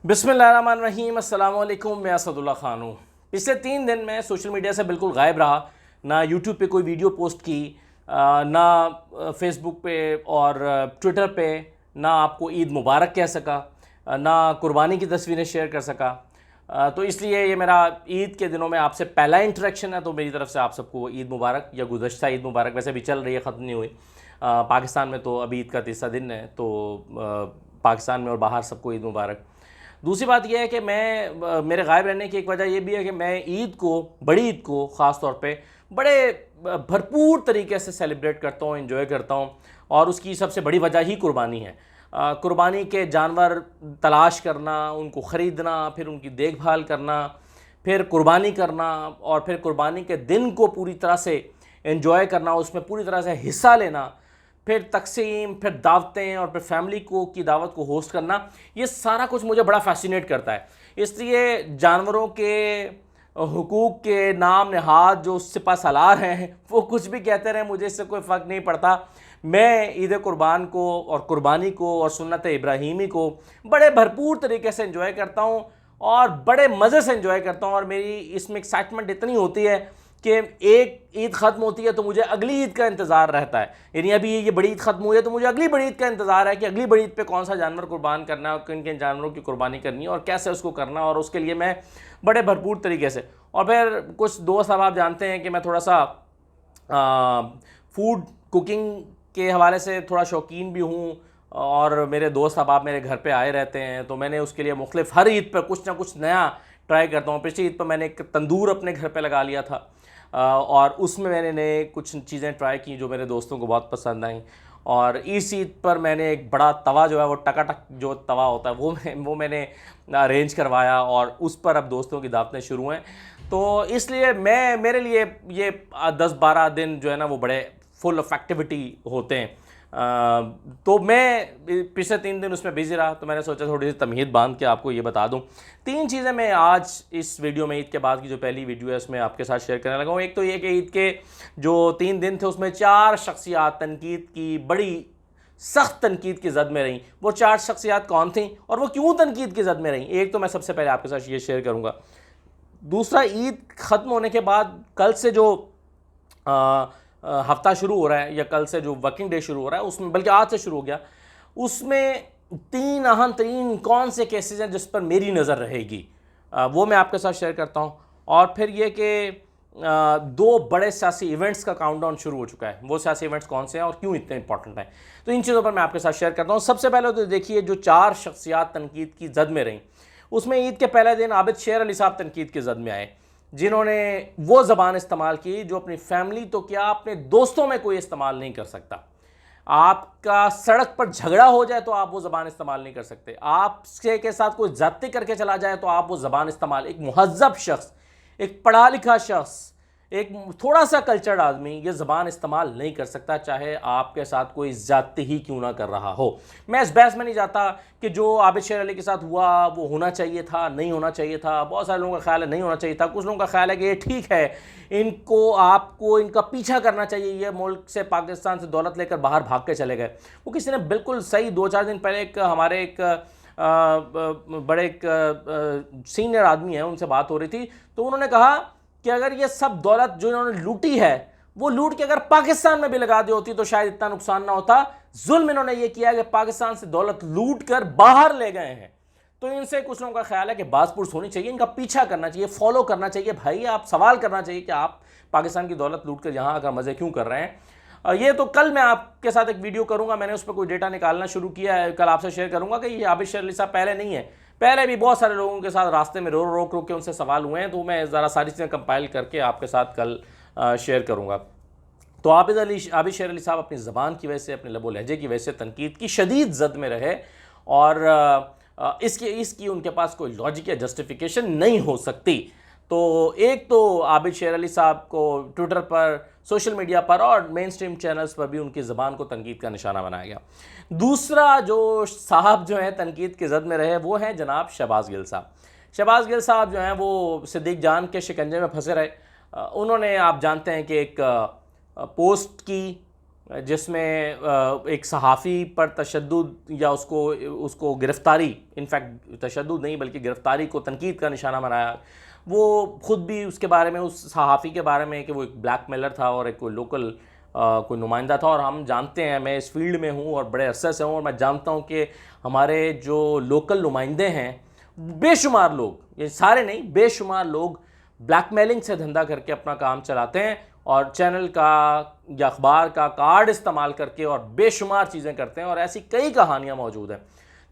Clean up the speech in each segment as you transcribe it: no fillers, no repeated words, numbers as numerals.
बिस्मिल्लाहिर्रहमानिर्रहीम, अस्सलाम वालेकुम। मैं असदुल्ला ख़ान हूँ। पिछले 3 दिन मैं सोशल मीडिया से बिल्कुल गायब रहा। ना यूट्यूब पे कोई वीडियो पोस्ट की, ना फेसबुक पे और ट्विटर पे ना आपको ईद मुबारक कह सका, ना कुर्बानी की तस्वीरें शेयर कर सका। तो इसलिए ये मेरा ईद के दिनों में आपसे पहला इंटरेक्शन है। तो मेरी तरफ से आप सबको ईद मुबारक या गुज़श्ता ईद मुबारक। वैसे भी चल रही है, ख़त्म नहीं हुई। पाकिस्तान में तो अभी ईद का तीसरा दिन है, तो पाकिस्तान में और बाहर सबको ईद मुबारक। दूसरी बात यह है कि मेरे गायब रहने की एक वजह यह भी है कि मैं ईद को, बड़ी ईद को ख़ास तौर पे बड़े भरपूर तरीके से सेलिब्रेट करता हूँ, एंजॉय करता हूँ। और उसकी सबसे बड़ी वजह ही कुर्बानी है। कुर्बानी के जानवर तलाश करना, उनको ख़रीदना, फिर उनकी देखभाल करना, फिर कुर्बानी करना, और फिर कुर्बानी के दिन को पूरी तरह से एंजॉय करना, उसमें पूरी तरह से हिस्सा लेना, फिर तकसीम, फिर दावतें, और फिर फैमिली को की दावत को होस्ट करना, ये सारा कुछ मुझे बड़ा फैसिनेट करता है। इसलिए जानवरों के हुकूक के नाम नहाद जो सिपा सालार हैं, वो कुछ भी कहते रहें, मुझे इससे कोई फ़र्क नहीं पड़ता। मैं ईद कुर्बान को और कुर्बानी को और सुन्नत इब्राहीमी को बड़े भरपूर तरीके से एंजॉय करता हूँ और बड़े मज़े से एंजॉय करता हूँ। और मेरी इसमें एक्साइटमेंट इतनी होती है कि एक ईद ख़त्म होती है तो मुझे अगली ईद का इंतज़ार रहता है। यानी अभी ये बड़ी ईद ख़त्म हुई है तो मुझे अगली बड़ी ईद का इंतज़ार है कि अगली बड़ी ईद पे कौन सा जानवर कुर्बान करना है और किन किन जानवरों की कुर्बानी करनी है और कैसे उसको करना, और उसके लिए मैं बड़े भरपूर तरीके से। और फिर कुछ दोस्त अब आप जानते हैं कि मैं थोड़ा सा फूड कुकिंग के हवाले से थोड़ा शौकीन भी हूँ, और मेरे दोस्त अब मेरे घर पे आए रहते हैं, तो मैंने उसके लिए मुख्तलिफ हर ईद पर कुछ ना कुछ नया ट्राई करता हूँ। पिछली ईद पर मैंने एक तंदूर अपने घर पे लगा लिया था, और उसमें मैंने नए कुछ चीज़ें ट्राई की जो मेरे दोस्तों को बहुत पसंद आई। और इस ईद पर मैंने एक बड़ा तवा जो है, वो टकाटक जो तवा होता है, वो मैंने अरेंज करवाया, और उस पर अब दोस्तों की दावतें शुरू हैं। तो इसलिए मेरे लिए ये 10-12 दिन जो है ना, वो बड़े फुल ऑफ एक्टिविटी होते हैं। तो मैं पिछले 3 दिन उसमें बिज़ी रहा, तो मैंने सोचा थोड़ी सी तमहीद बांध के आपको ये बता दूं। 3 चीज़ें मैं आज इस वीडियो में, ईद के बाद की जो पहली वीडियो है उसमें आपके साथ शेयर करने लगा हूँ। एक तो ये कि ईद के जो 3 दिन थे उसमें 4 शख्सियात तनकीद की, बड़ी सख्त तनकीद की जद में रहीं। वो 4 शख्सियात कौन थी और वो क्यों तनकीद की जद में रहीं, एक तो मैं सबसे पहले आपके साथ ये शेयर करूँगा। दूसरा, ईद ख़त्म होने के बाद कल से जो हफ्ता शुरू हो रहा है, या कल से जो वर्किंग डे शुरू हो रहा है, उसमें, बल्कि आज से शुरू हो गया, उसमें 3 अहम तरीन कौन से केसेस हैं जिस पर मेरी नज़र रहेगी, वो मैं आपके साथ शेयर करता हूँ। और फिर ये कि 2 बड़े सियासी इवेंट्स का काउंटडाउन शुरू हो चुका है। वो सियासी इवेंट्स कौन से हैं और क्यों इतने इंपॉर्टेंट हैं, तो इन चीज़ों पर मैं आपके साथ शेयर करता हूँ। सबसे पहले तो देखिए, जो 4 शख्सियात तनकीद की जद में रहीं, उसमें ईद के पहले दिन आबिद शेर अली साहब तनकीद की जद में आए, जिन्होंने वो ज़बान इस्तेमाल की जो अपनी फैमिली तो क्या, अपने दोस्तों में कोई इस्तेमाल नहीं कर सकता। आपका सड़क पर झगड़ा हो जाए तो आप वो ज़बान इस्तेमाल नहीं कर सकते। आपसे के साथ कोई ज़्यादती करके चला जाए तो आप वो ज़बान इस्तेमाल, एक मुहज़्ज़ब शख्स, एक पढ़ा लिखा शख्स, एक थोड़ा सा कल्चर्ड आदमी ये ज़बान इस्तेमाल नहीं कर सकता, चाहे आपके साथ कोई ज़्यादती ही क्यों ना कर रहा हो। मैं इस बहस में नहीं जाता कि जो आबिद शेर अली के साथ हुआ वो होना चाहिए था, नहीं होना चाहिए था। बहुत सारे लोगों का ख्याल है नहीं होना चाहिए था, कुछ लोगों का ख्याल है कि ये ठीक है, इनको, आपको इनका पीछा करना चाहिए, ये मुल्क से, पाकिस्तान से दौलत लेकर बाहर भाग के चले गए। वो किसी ने बिल्कुल सही 2-4 दिन पहले हमारे एक बड़े सीनियर आदमी हैं, उनसे बात हो रही थी, तो उन्होंने कहा कि अगर ये सब दौलत जो इन्होंने लूटी है, वो लूट के अगर पाकिस्तान में भी लगा दी होती तो शायद इतना नुकसान ना होता। जुल्म इन्होंने ये किया कि पाकिस्तान से दौलत लूट कर बाहर ले गए हैं। तो इनसे कुछ लोगों का ख्याल है कि बाज़पुर्स होनी चाहिए, इनका पीछा करना चाहिए, फॉलो करना चाहिए। भाई, आप सवाल करना चाहिए कि आप पाकिस्तान की दौलत लूट कर यहाँ आकर मज़े क्यों कर रहे हैं। ये तो कल मैं आपके साथ एक वीडियो करूँगा, मैंने उस पर कोई डेटा निकालना शुरू किया है, कल आपसे शेयर करूँगा कि ये आबिद शेर अली साहब पहले नहीं है, पहले भी बहुत सारे लोगों के साथ रास्ते में रोक के उनसे सवाल हुए हैं। तो मैं ज़रा सारी चीज़ें कंपाइल करके आपके साथ कल शेयर करूँगा। तो आबिद शेर अली साहब अपनी ज़बान की वजह से, अपने लबो लहजे की वजह से तनकीद की शदीद जद में रहे, और इसकी उनके पास कोई लॉजिक या जस्टिफिकेशन नहीं हो सकती। तो एक तो आबिद शेर अली साहब को ट्विटर पर, सोशल मीडिया पर और मेन स्ट्रीम चैनल्स पर भी उनकी ज़बान को तनकीद का निशाना बनाया गया। दूसरा जो साहब जो हैं तनकीद की जद में रहे, वो हैं जनाब शहबाज गिल साहब। शहबाज गिल साहब जो हैं वो सिद्दीक जान के शिकंजे में फंसे रहे। उन्होंने, आप जानते हैं कि एक पोस्ट की जिसमें एक सहाफ़ी पर तशद्दुद या उसको गिरफ़्तारी, इनफैक्ट तशद्दुद नहीं बल्कि गिरफ़्तारी को तनकीद का निशाना बनाया। वो ख़ुद भी उसके बारे में, उस सहाफ़ी के बारे में, कि वो एक ब्लैकमेलर था और एक कोई लोकल कोई नुमाइंदा था। और हम जानते हैं, मैं इस फील्ड में हूँ और बड़े अरसे से हूँ, और मैं जानता हूँ कि हमारे जो लोकल नुमाइंदे हैं, बेशुमार लोग, ये सारे नहीं, बेशुमार लोग ब्लैकमेलिंग से धंधा करके अपना काम चलाते हैं और चैनल का या अखबार का कार्ड इस्तेमाल करके और बेशुमार चीज़ें करते हैं। और ऐसी कई कहानियाँ मौजूद हैं।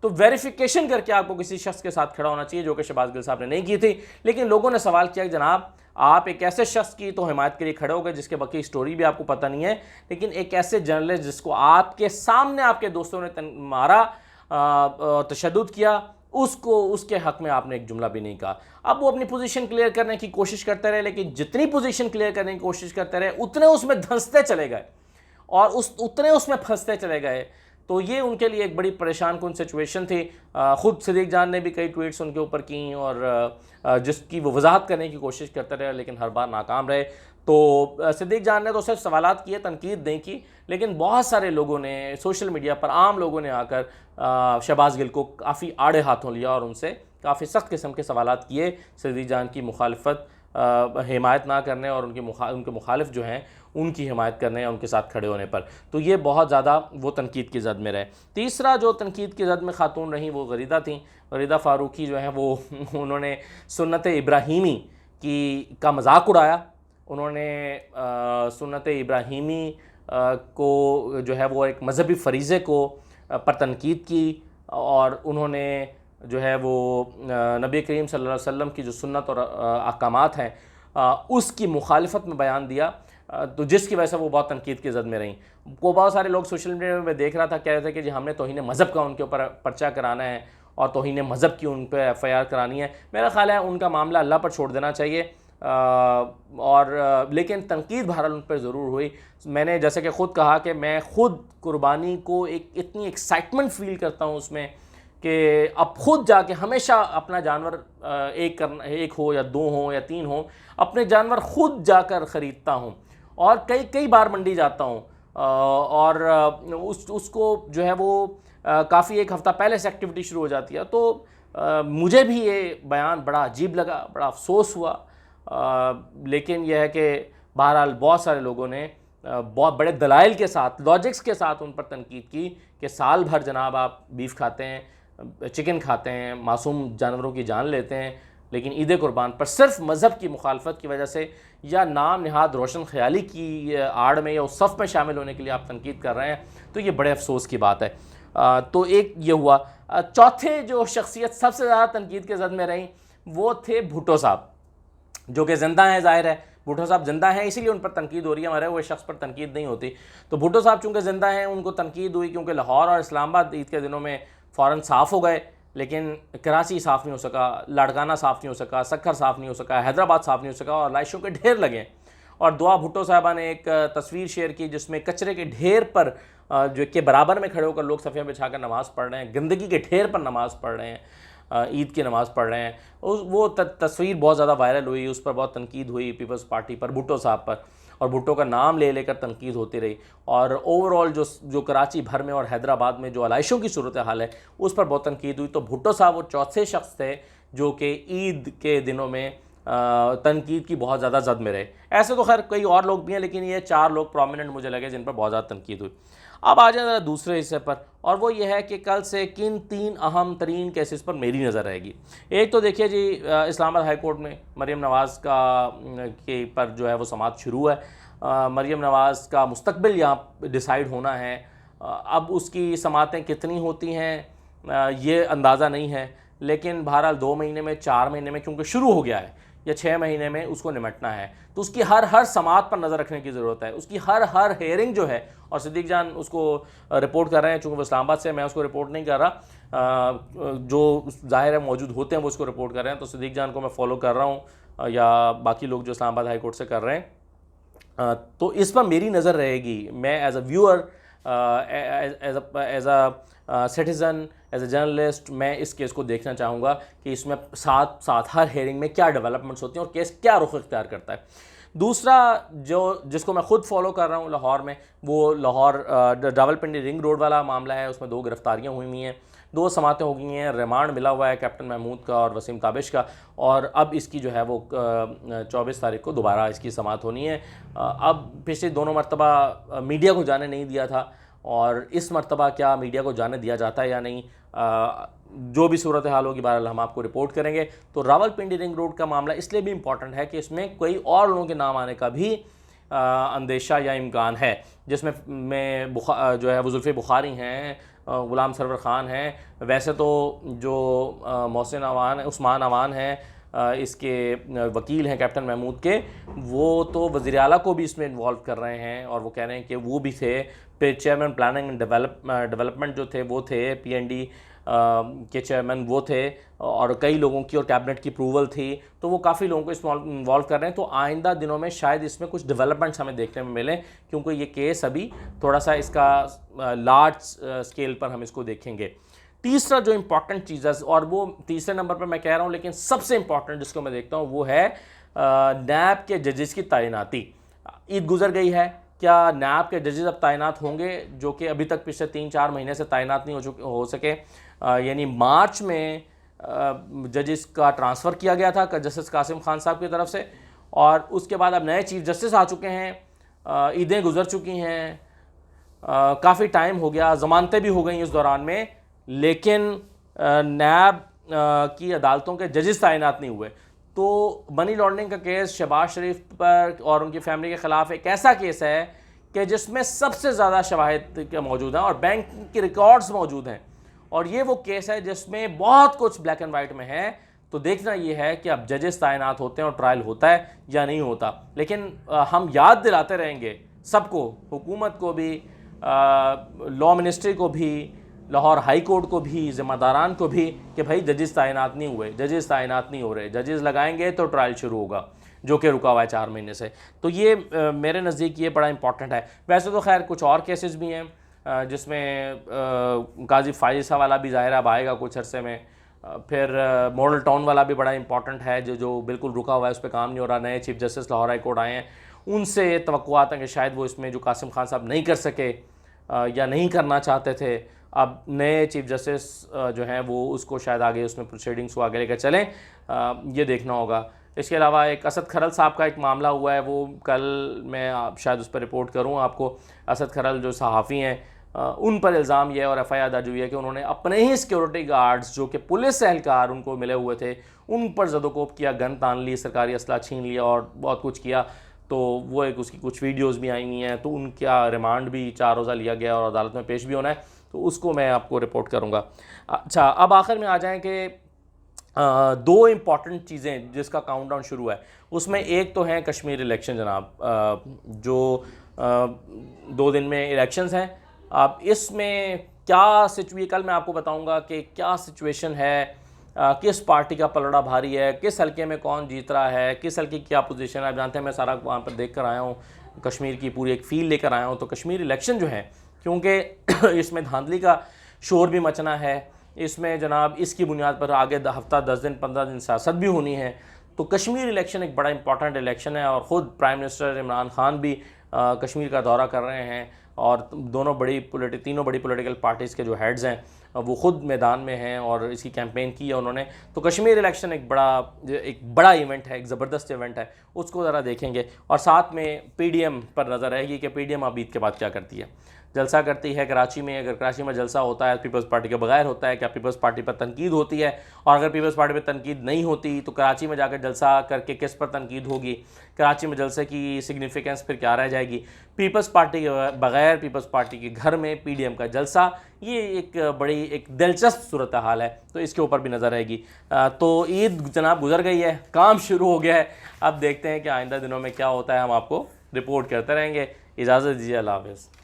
तो वेरिफिकेशन करके आपको किसी शख्स के साथ खड़ा होना चाहिए, जो कि शहबाज गिल साहब ने नहीं की थी। लेकिन लोगों ने सवाल किया कि जनाब, आप एक ऐसे शख्स की तो हिमायत के लिए खड़े हो गए जिसके बाकी स्टोरी भी आपको पता नहीं है, लेकिन एक ऐसे जर्नलिस्ट जिसको आपके सामने आपके दोस्तों ने मारा, तशद्दुद किया, उसके हक में आपने एक जुमला भी नहीं कहा। अब वो अपनी पोजीशन क्लियर करने की कोशिश करते रहे, लेकिन जितनी पोजीशन क्लियर करने की कोशिश करते रहे उतने उसमें धंसते चले गए और उतने उसमें फंसते चले गए। तो ये उनके लिए एक बड़ी परेशान कुन सिचुएशन थी। ख़ुद सिद्दीक़ जान ने भी कई ट्वीट्स उनके ऊपर की और जिसकी वो वजाहत करने की कोशिश करते रहे, लेकिन हर बार नाकाम रहे। तो सिद्दीक़ जान ने तो सिर्फ सवालात किए, तनकीद नहीं की, लेकिन बहुत सारे लोगों ने सोशल मीडिया पर, आम लोगों ने आकर शहबाज गिल को काफ़ी आड़े हाथों लिया और उनसे काफ़ी सख्त किस्म के सवालात किए सिद्दीक़ जान की मुखालफत, हिमायत ना करने और उनके मुखालिफ जो हैं उनकी हिमायत करने या उनके साथ खड़े होने पर। तो ये बहुत ज़्यादा वो तनकीद की ज़द में रहे। तीसरा जो तनकीद की ज़द में ख़ातून रही वो गरीदा थी। गरीदा फ़ारूकी जो है वो उन्होंने सुन्नत इब्राहीमी का मजाक उड़ाया। उन्होंने सुन्नत इब्राहीमी को जो है वो एक मजहबी फ़रीज़े को पर तनकीद की और उन्होंने जो है वो नबी करीम सल्लल्लाहु अलैहि वसल्लम की जो सुन्नत और अहकामात हैं उसकी मुखालिफत में बयान दिया, तो जिसकी वजह से वो बहुत तनकीद की ज़द में रहीं। वो बहुत सारे लोग सोशल मीडिया में देख रहा था, कह रहे थे कि जी हमने तौहीन मज़हब का उनके ऊपर पर्चा कराना है और तौहीन मज़हब की उन पर FIR करानी है। मेरा ख़्याल है उनका मामला अल्लाह पर छोड़ देना चाहिए। लेकिन तनकीद बहरहाल उन पर ज़रूर हुई। मैंने जैसे कि ख़ुद कहा कि मैं ख़ुद कुर्बानी को एक इतनी एक्साइटमेंट फ़ील करता हूँ उसमें कि अब खुद जाके हमेशा अपना जानवर एक हो या 2 हो या 3 हो, अपने जानवर खुद जाकर ख़रीदता हूँ और कई बार मंडी जाता हूँ और उसको जो है वो काफ़ी एक हफ़्ता पहले से एक्टिविटी शुरू हो जाती है। तो मुझे भी ये बयान बड़ा अजीब लगा, बड़ा अफसोस हुआ, लेकिन यह है कि बहरहाल बहुत सारे लोगों ने बहुत बड़े दलाइल के साथ, लॉजिक्स के साथ उन पर तनकीद की कि साल भर जनाब आप बीफ खाते हैं, चिकन खाते हैं, मासूम जानवरों की जान लेते हैं, लेकिन ईद कुर्बान पर सिर्फ मज़हब की मुखालफत की वजह से या नाम नहाद रोशन ख्याली की आड़ में या उस सफ़ में शामिल होने के लिए आप तनकीद कर रहे हैं, तो ये बड़े अफसोस की बात है। तो एक ये हुआ। चौथे जो शख्सियत सबसे ज़्यादा तनकीद के ज़द में रहीं वो थे भुट्टो साहब, जो कि ज़िंदा हैं। ज़ाहिर है भुट्टो साहब ज़िंदा हैं, इसीलिए उन पर तनकीद हो रही है, हमारे वो शख्स पर तनकीद नहीं होती। तो भुट्टो साहब चूँकि ज़िंदा हैं उनको तनकीद हुई क्योंकि लाहौर और इस्लामाबाद ईद के दिनों में फ़ौरन साफ़ हो गए, लेकिन कराची साफ़ नहीं हो सका, लाड़काना साफ़ नहीं हो सका, सक्खर साफ़ नहीं हो सका, हैदराबाद साफ़ नहीं हो सका और लाशों के ढेर लगे। और दुआ भुट्टो साहबा ने एक तस्वीर शेयर की जिसमें कचरे के ढेर पर जो के बराबर में खड़े होकर लोग सफ़े बिछाकर नमाज़ पढ़ रहे हैं, गंदगी के ढेर पर नमाज़ पढ़ रहे हैं, ईद की नमाज़ पढ़ रहे हैं। वो तस्वीर बहुत ज़्यादा वायरल हुई, उस पर बहुत तनकीद हुई पीपल्स पार्टी पर, भुट्टो साहब पर, और भुट्टो का नाम ले लेकर तनकीद होती रही। और ओवरऑल जो कराची भर में और हैदराबाद में जो आलाइशों की सूरत हाल है उस पर बहुत तनकीद हुई। तो भुट्टो साहब वो चौथे शख्स थे जो कि ईद के दिनों में तनकीद की बहुत ज़्यादा ज़द में रहे। ऐसे तो खैर कई और लोग भी हैं, लेकिन ये 4 लोग प्रोमिनेंट मुझे लगे जिन पर बहुत ज़्यादा तनकीद हुई। अब आ जाए ज़रा दूसरे हिस्से पर, और वो ये है कि कल से किन 3 अहम तरीन केसेस पर मेरी नज़र रहेगी। एक तो देखिए जी, इस्लामाबाद हाई कोर्ट में मरीम नवाज़ के पर जो है वो समाअत शुरू है। मरीम नवाज़ का मुस्तकबिल यहाँ डिसाइड होना है। अब उसकी समाअतें कितनी होती हैं ये अंदाज़ा नहीं है, लेकिन बहरहाल 2 महीने में, 4 महीने में, क्योंकि शुरू हो गया है, या 6 महीने में उसको निमटना है, तो उसकी हर समाअत पर नज़र रखने की ज़रूरत है। उसकी हर हेयरिंग जो है, और सिद्दीक़ जान उसको रिपोर्ट कर रहे हैं, चूँकि वो इस्लामाबाद से, मैं उसको रिपोर्ट नहीं कर रहा, जो ज़ाहिर है मौजूद होते हैं वो उसको रिपोर्ट कर रहे हैं, तो सिद्दीक़ जान को मैं फॉलो कर रहा हूँ या बाकी लोग जो इस्लामाबाद हाई कोर्ट से कर रहे हैं। तो इस पर मेरी नज़र रहेगी। मैं as a viewer, as a citizen, as a journalist, मैं इस केस को देखना चाहूँगा कि इसमें साथ साथ हर हेयरिंग में क्या डेवलपमेंट्स होती हैं और केस क्या रुख इख्तियार करता है। दूसरा जिसको मैं ख़ुद फॉलो कर रहा हूँ लाहौर में, वो लाहौर रावलपिंडी रिंग रोड वाला मामला है। उसमें 2 गिरफ्तारियाँ हुई हैं, 2 समातें हो गई हैं, रिमांड मिला हुआ है कैप्टन महमूद का और वसीम ताबिश का, और अब इसकी जो है वो 24 तारीख को दोबारा इसकी समात होनी है। अब पिछले दोनों मरतबा मीडिया को जाने नहीं दिया था, और इस मरतबा क्या मीडिया को जाने दिया जाता है या नहीं, जो भी सूरत हाल होगी बहरहाल हम आपको रिपोर्ट करेंगे। तो रावलपिंडी रिंग रोड का मामला इसलिए भी इम्पॉर्टेंट है कि इसमें कोई और लोगों के नाम आने का भी अंदेशा या इम्कान है, जिसमें जो है वो जुल्फ़ी बुखारी हैं, ग़ुलाम सरवर ख़ान हैं, वैसे तो जो मोहसिन अवान उस्मान अवान हैं इसके वकील हैं कैप्टन महमूद के, वो तो वज़ीर आला को भी इसमें इन्वॉल्व कर रहे हैं, और वो कह रहे हैं कि वो भी थे। फिर चेयरमैन प्लानिंग एंड डेवलपमेंट जो थे वो थे, PND के चेयरमैन वो थे, और कई लोगों की और कैबिनेट की अप्रूवल थी, तो वो काफ़ी लोगों को इसमें इन्वॉल्व कर रहे हैं। तो आइंदा दिनों में शायद इसमें कुछ डेवलपमेंट्स हमें देखने में मिलें, क्योंकि ये केस अभी थोड़ा सा इसका लार्ज स्केल पर हम इसको देखेंगे। तीसरा जो इम्पॉर्टेंट चीज़ है, और वो तीसरे नंबर पर मैं कह रहा हूँ, लेकिन सबसे इम्पॉर्टेंट जिसको मैं देखता हूँ वो है नैब के जजेस की तैनाती। ईद गुजर गई है, क्या नैब के जजेस अब तैनात होंगे, जो कि अभी तक पिछले 3-4 महीने से तैनात नहीं हो सके। यानी मार्च में जजेस का ट्रांसफ़र किया गया था जस्टिस कासिम खान साहब की तरफ से, और उसके बाद अब नए चीफ जस्टिस आ चुके हैं, ईदें गुजर चुकी हैं, काफ़ी टाइम हो गया, ज़मानतें भी हो गई इस दौरान में, लेकिन नैब की अदालतों के जजेस तैनात नहीं हुए। तो मनी लॉन्ड्रिंग का केस शहबाज शरीफ पर और उनकी फैमिली के ख़िलाफ़ एक ऐसा केस है कि जिसमें सबसे ज़्यादा शवाहिद मौजूद हैं और बैंक के रिकॉर्ड्स मौजूद हैं, और ये वो केस है जिसमें बहुत कुछ ब्लैक एंड वाइट में है। तो देखना ये है कि अब जजेस तैनात होते हैं और ट्रायल होता है या नहीं होता। लेकिन हम याद दिलाते रहेंगे सबको, हुकूमत को भी, लॉ मिनिस्ट्री को भी, लाहौर हाई कोर्ट को भी, ज़िम्मेदारान को भी, कि भाई जजेस तैनात नहीं हुए, जजेस तैनात नहीं हो रहे, जजेस लगाएंगे तो ट्रायल शुरू होगा, जो कि रुका हुआ है 4 महीने से। तो ये मेरे नज़दीक ये बड़ा इंपॉर्टेंट है। वैसे तो खैर कुछ और केसेस भी हैं जिसमें गाजी फाइजा वाला भी ज़ाहिर अब आएगा कुछ अरसे में, फिर मॉडल टाउन वाला भी बड़ा इंपॉर्टेंट है, जो बिल्कुल रुका हुआ है, उस पर काम नहीं हो रहा। नए chief justice Lahore high court आए हैं, उनसे तवक्कुआत हैं कि शायद वो इसमें जो कासिम खान साहब नहीं कर सके या नहीं करना चाहते थे, अब नए चीफ जस्टिस जो हैं वो उसको शायद आगे उसमें प्रोसीडिंग्स को आगे लेकर चलें, ये देखना होगा। इसके अलावा एक असद खरल साहब का एक मामला हुआ है, वो कल मैं शायद उस पर रिपोर्ट करूँ आपको। असद खरल जो सहाफ़ी हैं, उन पर इल्ज़ाम यह और FIR दर्ज हुई है कि उन्होंने अपने ही सिक्योरिटी गार्ड्स जो कि पुलिस एहलकार उनको मिले हुए थे, उन पर ज़दोकोब किया, गन तान ली, सरकारी असला छीन लिया और बहुत कुछ किया। तो वो एक उसकी कुछ वीडियोज़ भी आई हुई हैं, तो उनका रिमांड भी 4 रोज़ा लिया गया और अदालत में पेश भी होना है, तो उसको मैं आपको रिपोर्ट करूँगा। अच्छा, अब आखिर में आ जाएँ कि 2 इम्पॉर्टेंट चीज़ें जिसका काउंटडाउन शुरू है, उसमें एक तो है कश्मीर इलेक्शन जनाब, जो 2 दिन में इलेक्शंस हैं। अब इसमें क्या कल मैं आपको बताऊंगा कि क्या सिचुएशन है, किस पार्टी का पलड़ा भारी है, किस हल्के में कौन जीत रहा है, किस हल्के की क्या पोजीशन है। आप जानते हैं मैं सारा वहाँ पर देख कर आया हूँ, कश्मीर की पूरी एक फील लेकर आया हूँ। तो कश्मीर इलेक्शन जो है, क्योंकि इसमें धांधली का शोर भी मचना है, इसमें जनाब इसकी बुनियाद पर आगे हफ्ता 10 दिन 15 दिन सियासत भी होनी है। तो कश्मीर इलेक्शन एक बड़ा इंपॉर्टेंट इलेक्शन है, और ख़ुद प्राइम मिनिस्टर इमरान खान भी कश्मीर का दौरा कर रहे हैं, और तीनों बड़ी पॉलिटिकल पार्टीज़ के जो हेड्स हैं वो ख़ुद मैदान में हैं और इसकी कैंपेन की है उन्होंने। तो कश्मीर इलेक्शन एक बड़ा इवेंट है, एक ज़बरदस्त इवेंट है, उसको ज़रा देखेंगे। और साथ में PDM पर नज़र रहेगी कि PDM अब ईद के बाद क्या करती है। जलसा करती है कराची में, अगर कराची में जलसा होता है पीपल्स पार्टी के बगैर होता है, क्या पीपल्स पार्टी पर तनकीद होती है, और अगर पीपल्स पार्टी पर तनकीद नहीं होती तो कराची में जाकर जलसा करके किस पर तनकीद होगी, कराची में जलसे की सिग्निफिकेंस फिर क्या रह जाएगी। पीपल्स पार्टी के बगैर पीपल्स पार्टी के घर में PDM का जलसा, ये एक दिलचस्प सूरत हाल है, तो इसके ऊपर भी नज़र रहेगी। तो ईद जनाब गुजर गई है, काम शुरू हो गया है, अब देखते हैं कि आइंदा दिनों में क्या होता है, हम आपको रिपोर्ट करते रहेंगे। इजाज़त दीजिए, अल्लाह हाफ़िज़।